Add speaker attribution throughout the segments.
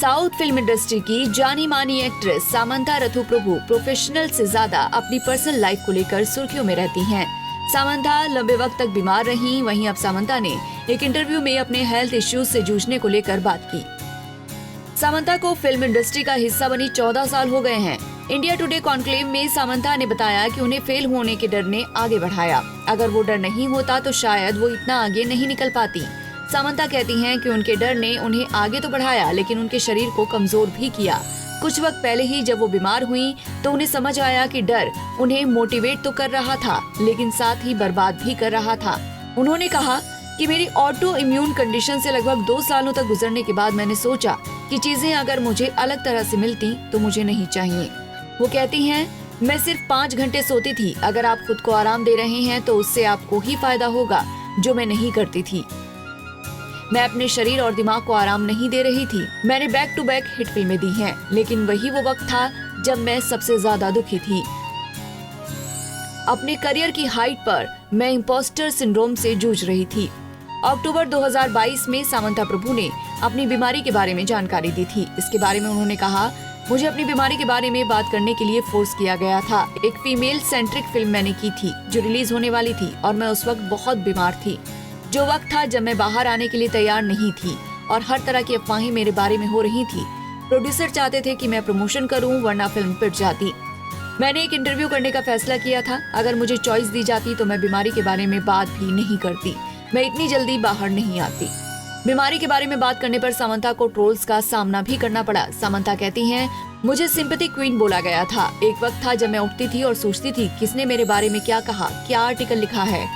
Speaker 1: South film industry की जानी मानी एक्ट्रेस सामंथा रथु प्रभु प्रोफेशनल से ज्यादा अपनी पर्सनल लाइफ को लेकर सुर्खियों में रहती हैं। सामंथा लंबे वक्त तक बीमार रहीं, वहीं अब सामंथा ने एक इंटरव्यू में अपने हेल्थ इश्यूज से जूझने को लेकर बात की। सामंथा को फिल्म इंडस्ट्री का हिस्सा बनी 14 साल हो गए हैं। इंडिया टुडे कॉन्क्लेव में सामंथा ने बताया कि उन्हें फेल होने के डर ने आगे बढ़ाया। अगर वो डर नहीं होता तो शायद वो इतना आगे नहीं निकल पाती। सामंथा कहती हैं कि उनके डर ने उन्हें आगे तो बढ़ाया, लेकिन उनके शरीर को कमजोर भी किया। कुछ वक्त पहले ही जब वो बीमार हुई तो उन्हें समझ आया कि डर उन्हें मोटिवेट तो कर रहा था, लेकिन साथ ही बर्बाद भी कर रहा था। उन्होंने कहा कि मेरी ऑटो इम्यून कंडीशन से लगभग 2 सालों तक गुजरने के बाद मैंने सोचा कि चीजें अगर मुझे अलग तरह से मिलती तो मुझे नहीं चाहिए। वो कहती हैं, मैं सिर्फ 5 घंटे सोती थी। अगर आप खुद को आराम दे रहे हैं तो उससे आपको ही फायदा होगा, जो मैं नहीं करती थी। मैं अपने शरीर और दिमाग को आराम नहीं दे रही थी। मैंने बैक टू बैक हिट फिल्में दी हैं, लेकिन वही वो वक्त था जब मैं सबसे ज्यादा दुखी थी। अपने करियर की हाइट पर मैं इम्पोस्टर सिंड्रोम से जूझ रही थी। अक्टूबर 2022 में सामंथा प्रभु ने अपनी बीमारी के बारे में जानकारी दी थी। इसके बारे में उन्होंने कहा, मुझे अपनी बीमारी के बारे में बात करने के लिए फोर्स किया गया था। एक फीमेल सेंट्रिक फिल्म मैंने की थी जो रिलीज होने वाली थी और मैं उस वक्त बहुत बीमार थी। जो वक्त था जब मैं बाहर आने के लिए तैयार नहीं थी और हर तरह की अफवाहें मेरे बारे में हो रही थी। प्रोड्यूसर चाहते थे कि मैं प्रमोशन करूं, वरना फिल्म पिट जाती। मैंने एक इंटरव्यू करने का फैसला किया था। अगर मुझे चॉइस दी जाती तो मैं बीमारी के बारे में बात भी नहीं करती। मैं इतनी जल्दी बाहर नहीं आती। बीमारी के बारे में बात करने पर सामंथा को ट्रोल्स का सामना भी करना पड़ा। सामंथा कहती हैं, मुझे सिंपैथी क्वीन बोला गया था। एक वक्त था जब मैं उठती थी और सोचती थी किसने मेरे बारे में क्या कहा, क्या आर्टिकल लिखा है,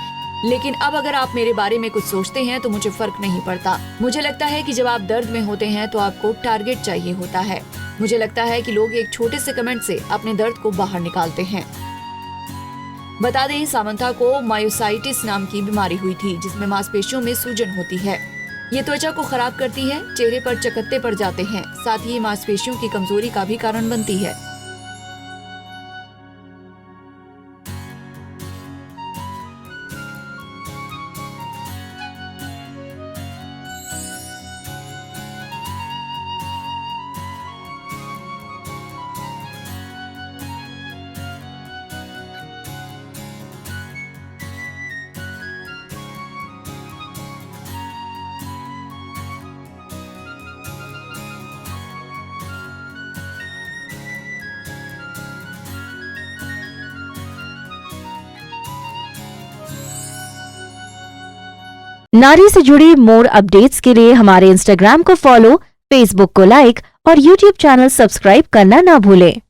Speaker 1: लेकिन अब अगर आप मेरे बारे में कुछ सोचते हैं तो मुझे फर्क नहीं पड़ता। मुझे लगता है कि जब आप दर्द में होते हैं तो आपको टारगेट चाहिए होता है। मुझे लगता है कि लोग एक छोटे से कमेंट से अपने दर्द को बाहर निकालते हैं। बता दें, सामंथा को मायोसाइटिस नाम की बीमारी हुई थी, जिसमें मांसपेशियों में सूजन होती है। ये त्वचा को खराब करती है, चेहरे पर चकत्ते पड़ जाते हैं, साथ ही मांसपेशियों की कमजोरी का भी कारण बनती है।
Speaker 2: नारी से जुड़ी मोर अपडेट्स के लिए हमारे इंस्टाग्राम को फॉलो, फेसबुक को लाइक और यूट्यूब चैनल सब्सक्राइब करना ना भूलें।